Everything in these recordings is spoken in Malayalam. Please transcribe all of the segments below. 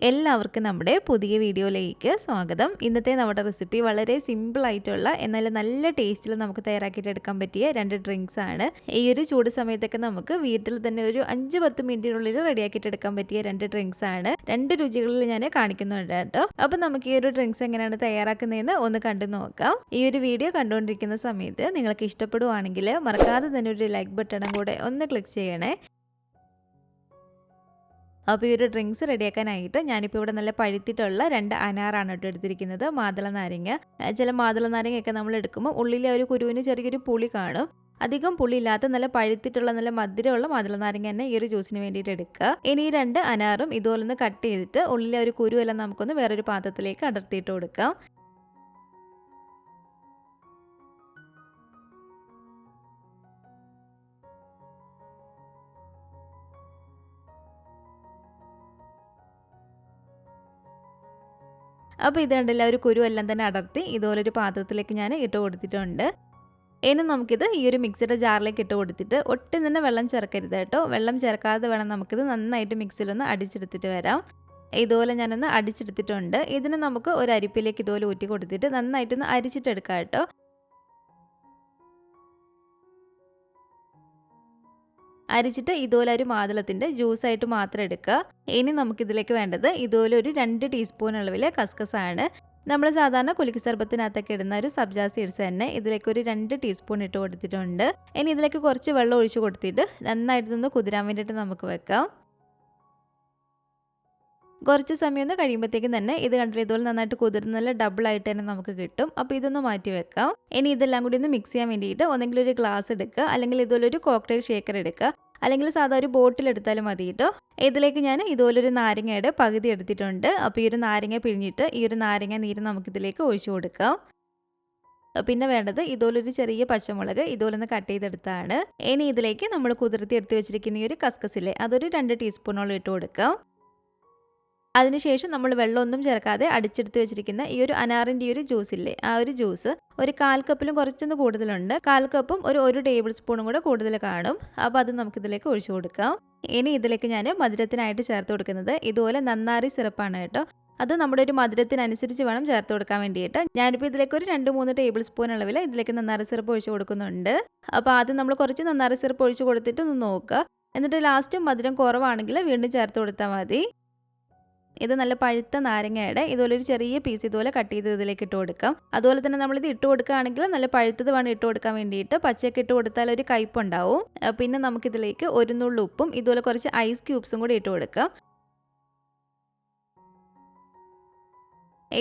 എല്ലാവർക്കും നമ്മുടെ പുതിയ വീഡിയോയിലേക്ക് സ്വാഗതം. ഇന്നത്തെ നമ്മുടെ റെസിപ്പി വളരെ സിമ്പിൾ ആയിട്ടുള്ള എന്നാൽ നല്ല ടേസ്റ്റിൽ നമുക്ക് തയ്യാറാക്കിയിട്ട് എടുക്കാൻ പറ്റിയ രണ്ട് ഡ്രിങ്ക്സ് ആണ്. ഈ ഒരു ചൂട് സമയത്തൊക്കെ നമുക്ക് വീട്ടിൽ തന്നെ ഒരു 5-10 മിനിറ്റിനുള്ളിൽ റെഡിയാക്കിയിട്ട് എടുക്കാൻ പറ്റിയ രണ്ട് ഡ്രിങ്ക്സ് ആണ്. രണ്ട് രുചികളിൽ ഞാൻ കാണിക്കുന്നുണ്ട് കേട്ടോ. അപ്പോൾ നമുക്ക് ഈ ഒരു ഡ്രിങ്ക്സ് എങ്ങനെയാണ് തയ്യാറാക്കുന്നതെന്ന് ഒന്ന് കണ്ടു നോക്കാം. ഈ ഒരു വീഡിയോ കണ്ടുകൊണ്ടിരിക്കുന്ന സമയത്ത് നിങ്ങൾക്ക് ഇഷ്ടപ്പെടുവാണെങ്കിൽ മറക്കാതെ തന്നെ ഒരു ലൈക്ക് ബട്ടണും കൂടെ ഒന്ന് ക്ലിക്ക് ചെയ്യണേ. അപ്പോൾ ഈ ഒരു ഡ്രിങ്ക്സ് റെഡിയാക്കാനായിട്ട് ഞാനിപ്പോൾ ഇവിടെ നല്ല പഴുത്തിട്ടുള്ള 2 അനാറാണ് കേട്ടോ എടുത്തിരിക്കുന്നത്. മാതള നാരങ്ങ. ചില മാതള നാരങ്ങയൊക്കെ നമ്മൾ എടുക്കുമ്പോൾ ഉള്ളിലെ ഒരു കുരുവിന് ചെറിയൊരു പുളി കാണും. അധികം പുളി ഇല്ലാത്ത നല്ല പഴുത്തിട്ടുള്ള നല്ല മധുരമുള്ള മാതള നാരങ്ങ തന്നെ ഈ ഒരു ജ്യൂസിന് വേണ്ടിയിട്ട് എടുക്കുക. ഇനി ഈ 2 അനാറും ഇതുപോലെ ഒന്ന് കട്ട് ചെയ്തിട്ട് ഉള്ളിലെ ഒരു കുരുവെല്ലാം നമുക്കൊന്ന് വേറൊരു പാത്രത്തിലേക്ക് അടർത്തിയിട്ട് കൊടുക്കാം. അപ്പോൾ ഇത് കണ്ടില്ല, ഒരു കുരു എല്ലാം തന്നെ അടർത്തി ഇതുപോലൊരു പാത്രത്തിലേക്ക് ഞാൻ ഇട്ട് കൊടുത്തിട്ടുണ്ട്. ഇനി നമുക്കിത് ഈ ഒരു മിക്സിയുടെ ജാറിലേക്ക് ഇട്ട് കൊടുത്തിട്ട് ഒട്ടും തന്നെ വെള്ളം ചേർക്കരുത് കേട്ടോ. വെള്ളം ചേർക്കാതെ വേണം നമുക്കിത് നന്നായിട്ട് മിക്സിയിലൊന്ന് അടിച്ചെടുത്തിട്ട് വരാം. ഇതുപോലെ ഞാനൊന്ന് അടിച്ചെടുത്തിട്ടുണ്ട്. ഇതിന് നമുക്ക് ഒരു അരിപ്പിലേക്ക് ഇതുപോലെ ഊറ്റി കൊടുത്തിട്ട് നന്നായിട്ടൊന്ന് അരിച്ചിട്ടെടുക്കാം കേട്ടോ. അരിച്ചിട്ട് ഇതുപോലെ ഒരു മാതളത്തിൻ്റെ ജ്യൂസായിട്ട് മാത്രം എടുക്കുക. ഇനി നമുക്കിതിലേക്ക് വേണ്ടത് ഇതുപോലെ ഒരു 2 ടീസ്പൂൺ അളവിൽ കസ്കസാണ്. നമ്മൾ സാധാരണ കുലുക്കി സർബത്തിനകത്തൊക്കെ ഇടുന്ന ഒരു സബ്ജാ സീഡ്സ് തന്നെ ഇതിലേക്ക് ഒരു 2 ടീസ്പൂൺ ഇട്ട് കൊടുത്തിട്ടുണ്ട്. ഇനി ഇതിലേക്ക് കുറച്ച് വെള്ളം ഒഴിച്ച് കൊടുത്തിട്ട് നന്നായിട്ടൊന്ന് കുതിരാൻ വേണ്ടിയിട്ട് നമുക്ക് വെക്കാം. കുറച്ച് സമയം ഒന്ന് കഴിയുമ്പോഴത്തേക്കും തന്നെ ഇത് കണ്ടില്ല, ഇതുപോലെ നന്നായിട്ട് കുതിർന്ന് നല്ല ഡബിൾ ആയിട്ട് തന്നെ നമുക്ക് കിട്ടും. അപ്പോൾ ഇതൊന്ന് മാറ്റി വെക്കാം. ഇനി ഇതെല്ലാം കൂടി ഒന്ന് മിക്സ് ചെയ്യാൻ വേണ്ടിയിട്ട് ഒന്നെങ്കിൽ ഒരു ഗ്ലാസ് എടുക്കുക, അല്ലെങ്കിൽ ഇതുപോലെ ഒരു കോക്ടെയിൽ ഷേക്കർ എടുക്കുക, അല്ലെങ്കിൽ സാധാ ഒരു ബോട്ടിൽ എടുത്താലും മതി കേട്ടോ. ഇതിലേക്ക് ഞാൻ ഇതുപോലൊരു നാരങ്ങയുടെ പകുതി എടുത്തിട്ടുണ്ട്. അപ്പോൾ ഈ ഒരു നാരങ്ങ പിഴിഞ്ഞിട്ട് ഈ ഒരു നാരങ്ങ നീര് നമുക്കിതിലേക്ക് ഒഴിച്ചു കൊടുക്കാം. പിന്നെ വേണ്ടത് ഇതുപോലൊരു ചെറിയ പച്ചമുളക് ഇതുപോലെ ഒന്ന് കട്ട് ചെയ്തെടുത്താണ്. ഇനി ഇതിലേക്ക് നമ്മൾ കുതിർത്തി എടുത്ത് വെച്ചിരിക്കുന്ന ഈ ഒരു കസ്കസില്ലേ അതൊരു 2 ടീസ്പൂണോളം ഇട്ട് കൊടുക്കാം. അതിനുശേഷം നമ്മൾ വെള്ളമൊന്നും ചേർക്കാതെ അടിച്ചെടുത്ത് വെച്ചിരിക്കുന്ന ഈ ഒരു അനാറിൻ്റെ ഈ ഒരു ജ്യൂസില്ലേ ആ ഒരു ജ്യൂസ് ഒരു 1/4 കപ്പിലും കുറച്ചൊന്ന് കൂടുതലുണ്ട്. 1/4 കപ്പും ഒരു ടേബിൾ സ്പൂണും കൂടെ കൂടുതൽ കാണും. അപ്പോൾ അത് നമുക്കിതിലേക്ക് ഒഴിച്ചു കൊടുക്കാം. ഇനി ഇതിലേക്ക് ഞാൻ മധുരത്തിനായിട്ട് ചേർത്ത് കൊടുക്കുന്നത് ഇതുപോലെ നന്നാരി സിറപ്പാണ് കേട്ടോ. അത് നമ്മുടെ ഒരു മധുരത്തിനനുസരിച്ച് വേണം ചേർത്ത് കൊടുക്കാൻ വേണ്ടിയിട്ട്. ഞാനിപ്പോൾ ഇതിലേക്ക് ഒരു 2-3 ടേബിൾ സ്പൂൺ അളവിൽ ഇതിലേക്ക് നന്നാരി സിറപ്പ് ഒഴിച്ച് കൊടുക്കുന്നുണ്ട്. അപ്പോൾ ആദ്യം നമ്മൾ കുറച്ച് നന്നാരി സിറപ്പ് ഒഴിച്ച് കൊടുത്തിട്ട് ഒന്ന് നോക്കുക. എന്നിട്ട് ലാസ്റ്റ് മധുരം കുറവാണെങ്കിൽ വീണ്ടും ചേർത്ത് കൊടുത്താൽ മതി. ഇത് നല്ല പഴുത്ത നാരങ്ങയുടെ ഇതുപോലെ ഒരു ചെറിയ പീസ് ഇതുപോലെ കട്ട് ചെയ്ത് ഇതിലേക്ക് ഇട്ട് കൊടുക്കാം. അതുപോലെ തന്നെ നമ്മളിത് ഇട്ട് കൊടുക്കുകയാണെങ്കിൽ നല്ല പഴുത്തത് വേണം ഇട്ട് കൊടുക്കാൻ വേണ്ടിയിട്ട്. പച്ചയൊക്കെ ഇട്ട് കൊടുത്താൽ ഒരു കയ്പുണ്ടാവും. പിന്നെ നമുക്കിതിലേക്ക് ഒരു നുള്ളു ഉപ്പും ഇതുപോലെ കുറച്ച് ഐസ് ക്യൂബ്സും കൂടി ഇട്ട് കൊടുക്കാം.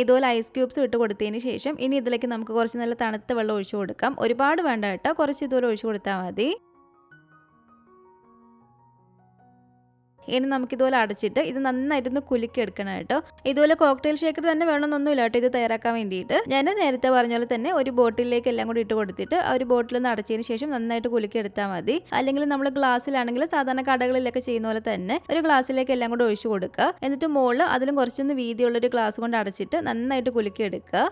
ഇതുപോലെ ഐസ് ക്യൂബ്സ് ഇട്ട് കൊടുത്തതിന് ശേഷം ഇനി ഇതിലേക്ക് നമുക്ക് കുറച്ച് നല്ല തണുത്ത വെള്ളം ഒഴിച്ചു കൊടുക്കാം. ഒരുപാട് വേണ്ട കേട്ടോ, കുറച്ച് ഇതുപോലെ ഒഴിച്ചു കൊടുത്താൽ മതി. ഇനി നമുക്കിതുപോലെ അടച്ചിട്ട് ഇത് നന്നായിട്ടൊന്ന് കുലുക്കി എടുക്കണം കേട്ടോ. ഇതുപോലെ കോക്ടെയിൽ ഷേക്കർ തന്നെ വേണമെന്നൊന്നുമില്ല കേട്ടോ ഇത് തയ്യാറാക്കാൻ വേണ്ടിയിട്ട്. ഞാൻ നേരത്തെ പറഞ്ഞ പോലെ തന്നെ ഒരു ബോട്ടിലേക്ക് എല്ലാം കൂടി ഇട്ട് കൊടുത്തിട്ട് ആ ഒരു ബോട്ടിലൊന്ന് അടച്ചതിന് ശേഷം നന്നായിട്ട് കുലുക്കി എടുത്താൽ മതി. അല്ലെങ്കിൽ നമ്മൾ ഗ്ലാസ്സിലാണെങ്കിൽ സാധാരണ കടകളിലൊക്കെ ചെയ്യുന്ന പോലെ തന്നെ ഒരു ഗ്ലാസ്സിലേക്ക് എല്ലാം കൂടി ഒഴിച്ചു കൊടുക്കുക. എന്നിട്ട് മുകളിൽ അതിലും കുറച്ചൊന്ന് വീതിയുള്ളൊരു ഗ്ലാസ് കൊണ്ട് അടച്ചിട്ട് നന്നായിട്ട് കുലുക്കി എടുക്കുക.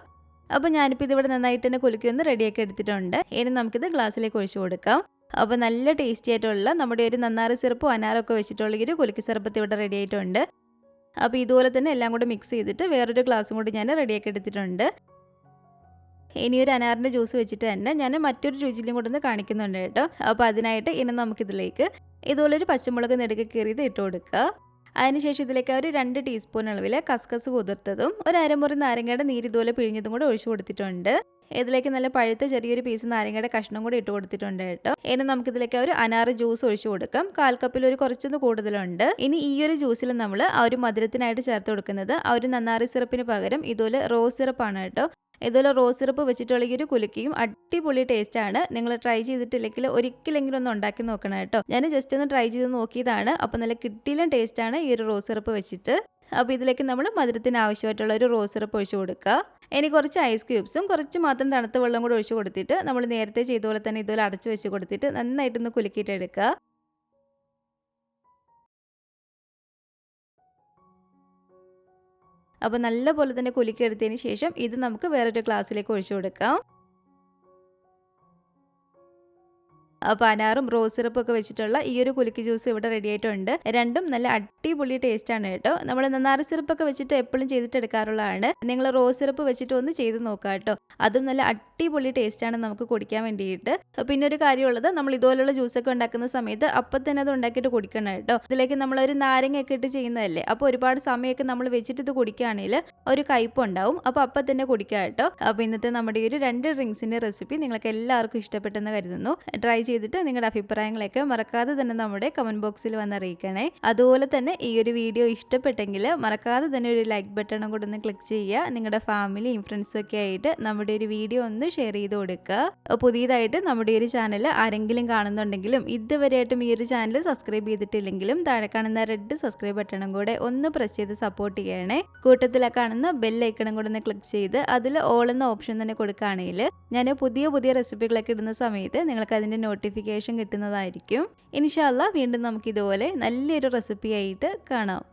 അപ്പോൾ ഞാനിപ്പോൾ ഇതിവിടെ നന്നായിട്ട് തന്നെ കുലുക്കി ഒന്ന് റെഡിയാക്കി എടുത്തിട്ടുണ്ട്. ഇനി നമുക്കിത് ഗ്ലാസ്സിലേക്ക് ഒഴിച്ചു കൊടുക്കാം. അപ്പോൾ നല്ല ടേസ്റ്റി ആയിട്ടുള്ള നമ്മുടെ ഒരു നന്നാറി സിറപ്പും അനാറൊക്കെ വെച്ചിട്ടുള്ള ഒരു കുലുക്കി സർബത്ത് ഇവിടെ റെഡി ആയിട്ടുണ്ട്. അപ്പോൾ ഇതുപോലെ തന്നെ എല്ലാം കൂടെ മിക്സ് ചെയ്തിട്ട് വേറൊരു ഗ്ലാസും കൂടി ഞാൻ റെഡിയാക്കി എടുത്തിട്ടുണ്ട്. ഇനി ഒരു അനാറിൻ്റെ ജ്യൂസ് വെച്ചിട്ട് തന്നെ ഞാൻ മറ്റൊരു രുചിയിലും കൂടെ ഒന്ന് കാണിക്കുന്നുണ്ട് കേട്ടോ. അപ്പോൾ അതിനായിട്ട് ഇനി നമുക്കിതിലേക്ക് ഇതുപോലൊരു പച്ചമുളക് നെടുക്ക് കീറിയത് ഇട്ട് കൊടുക്കുക. അതിനുശേഷം ഇതിലേക്ക് ഒരു 2 ടീസ്പൂൺ അളവിൽ കസ്കസ് കുതിർത്തതും ഒരു അരമുറി നാരങ്ങയുടെ നീര് ഇതുപോലെ പിഴിഞ്ഞതും കൂടെ ഒഴിച്ചു കൊടുത്തിട്ടുണ്ട്. ഇതിലേക്ക് നല്ല പഴുത്ത ചെറിയൊരു പീസ് നാരങ്ങയുടെ കഷ്ണം കൂടി ഇട്ട് കൊടുത്തിട്ടുണ്ട് കേട്ടോ. ഇനി നമുക്കിതിലേക്ക് ഒരു അനാറ് ജ്യൂസ് ഒഴിച്ചു കൊടുക്കാം. 1/4 കപ്പിൽ ഒരു കുറച്ചൊന്ന് കൂടുതലുണ്ട്. ഇനി ഈ ഒരു ജ്യൂസിൽ നമ്മൾ ആ ഒരു മധുരത്തിനായിട്ട് ചേർത്ത് കൊടുക്കുന്നത് ആ ഒരു നന്നാറി സിറപ്പിന് പകരം ഇതുപോലെ റോസ് സിറപ്പാണ് കേട്ടോ. ഇതുപോലെ റോസ് സിറപ്പ് വെച്ചിട്ടുള്ള ഈ ഒരു കുലുക്കിയും അടിപൊളി ടേസ്റ്റാണ്. നിങ്ങൾ ട്രൈ ചെയ്തിട്ടില്ലെങ്കിൽ ഒരിക്കലെങ്കിലും ഒന്ന് ഉണ്ടാക്കി നോക്കണം കേട്ടോ. ഞാൻ ജസ്റ്റ് ഒന്ന് ട്രൈ ചെയ്ത് നോക്കിയതാണ്. അപ്പോൾ നല്ല കിട്ടിയിലും ടേസ്റ്റാണ് ഈ ഒരു റോസ് സിറപ്പ് വെച്ചിട്ട്. അപ്പോൾ ഇതിലേക്ക് നമ്മൾ മധുരത്തിന് ആവശ്യമായിട്ടുള്ള ഒരു റോസ് സിറപ്പ് ഒഴിച്ചു കൊടുക്കുക. ഇനി കുറച്ച് ഐസ് ക്യൂബ്സും കുറച്ച് മാത്രം തണുത്ത വെള്ളം കൂടി ഒഴിച്ചു കൊടുത്തിട്ട് നമ്മൾ നേരത്തെ ചെയ്ത പോലെ തന്നെ ഇതുപോലെ അടച്ചു വെച്ച് കൊടുത്തിട്ട് നന്നായിട്ടൊന്ന് കുലുക്കിയിട്ട് എടുക്കുക. അപ്പോൾ നല്ല പോലെ തന്നെ കുലുക്കി എടുത്തതിന് ശേഷം ഇത് നമുക്ക് വേറൊരു ഗ്ലാസ്സിലേക്ക് ഒഴിച്ചു കൊടുക്കാം. പനാറും റോസ് സിറപ്പും ഒക്കെ വെച്ചിട്ടുള്ള ഈ ഒരു കുലുക്കി ജ്യൂസ് ഇവിടെ റെഡി ആയിട്ടുണ്ട്. രണ്ടും നല്ല അടിപൊളി ടേസ്റ്റ് ആണ് കേട്ടോ. നമ്മൾ നന്നാറി സിറപ്പൊക്കെ വെച്ചിട്ട് എപ്പോഴും ചെയ്തിട്ട് എടുക്കാറുള്ളതാണ്. നിങ്ങൾ റോസ് സിറപ്പ് വെച്ചിട്ട് ഒന്ന് ചെയ്ത് നോക്കാം കേട്ടോ. അതും നല്ല അടിപൊളി ടേസ്റ്റ് ആണ് നമുക്ക് കുടിക്കാൻ വേണ്ടിയിട്ട്. പിന്നെ ഒരു കാര്യമുള്ളത്, നമ്മൾ ഇതുപോലുള്ള ജ്യൂസൊക്കെ ഉണ്ടാക്കുന്ന സമയത്ത് അപ്പം തന്നെ അത് ഉണ്ടാക്കിയിട്ട് കുടിക്കണം കേട്ടോ. ഇതിലേക്ക് നമ്മളൊരു നാരങ്ങയൊക്കെ ഇട്ട് ചെയ്യുന്നതല്ലേ, അപ്പോൾ ഒരുപാട് സമയമൊക്കെ നമ്മൾ വെച്ചിട്ട് ഇത് കുടിക്കുകയാണെങ്കിൽ ഒരു കയ്പുണ്ടാവും. അപ്പോൾ അപ്പം തന്നെ കുടിക്കുക കേട്ടോ. അപ്പോൾ ഇന്നത്തെ നമ്മുടെ ഈ ഒരു 2 ഡ്രിങ്ക്സിൻ്റെ റെസിപ്പി നിങ്ങൾക്ക് എല്ലാവർക്കും ഇഷ്ടപ്പെട്ടെന്ന് കരുതുന്നു. ട്രൈ ചെയ്തിട്ട് നിങ്ങളുടെ അഭിപ്രായങ്ങളൊക്കെ മറക്കാതെ തന്നെ നമ്മുടെ കമൻറ്റ് ബോക്സിൽ വന്ന് അറിയിക്കണേ. അതുപോലെ തന്നെ ഈ ഒരു വീഡിയോ ഇഷ്ടപ്പെട്ടെങ്കിൽ മറക്കാതെ തന്നെ ഒരു ലൈക്ക് ബട്ടണും കൂടെ ഒന്ന് ക്ലിക്ക് ചെയ്യുക. നിങ്ങളുടെ ഫാമിലിയും ഫ്രണ്ട്സും ഒക്കെ ആയിട്ട് നമ്മുടെ ഒരു വീഡിയോ ഒന്ന് ഷെയർ ചെയ്ത് കൊടുക്കുക. പുതിയതായിട്ട് നമ്മുടെ ഒരു ചാനൽ ആരെങ്കിലും കാണുന്നുണ്ടെങ്കിലും ഇതുവരെയായിട്ടും ഈ ഒരു ചാനൽ സബ്സ്ക്രൈബ് ചെയ്തിട്ടില്ലെങ്കിലും താഴെ കാണുന്ന റെഡ് സബ്സ്ക്രൈബ് ബട്ടണും കൂടെ ഒന്ന് പ്രസ് ചെയ്ത് സപ്പോർട്ട് ചെയ്യണേ. കൂട്ടത്തിലെ കാണുന്ന ബെൽ ഐക്കണും കൂടെ ഒന്ന് ക്ലിക്ക് ചെയ്ത് അതിൽ ഓൾ എന്ന ഓപ്ഷൻ തന്നെ കൊടുക്കുകയാണെങ്കിൽ ഞാൻ പുതിയ റെസിപ്പികളൊക്കെ ഇടുന്ന സമയത്ത് നിങ്ങൾക്ക് അതിൻ്റെ നോട്ടിഫിക്കേഷൻ കിട്ടുന്നതായിരിക്കും. ഇൻഷാ അല്ലാഹ് വീണ്ടും നമുക്ക് ഇതുപോലെ നല്ലൊരു റെസിപ്പി ആയിട്ട് കാണാം.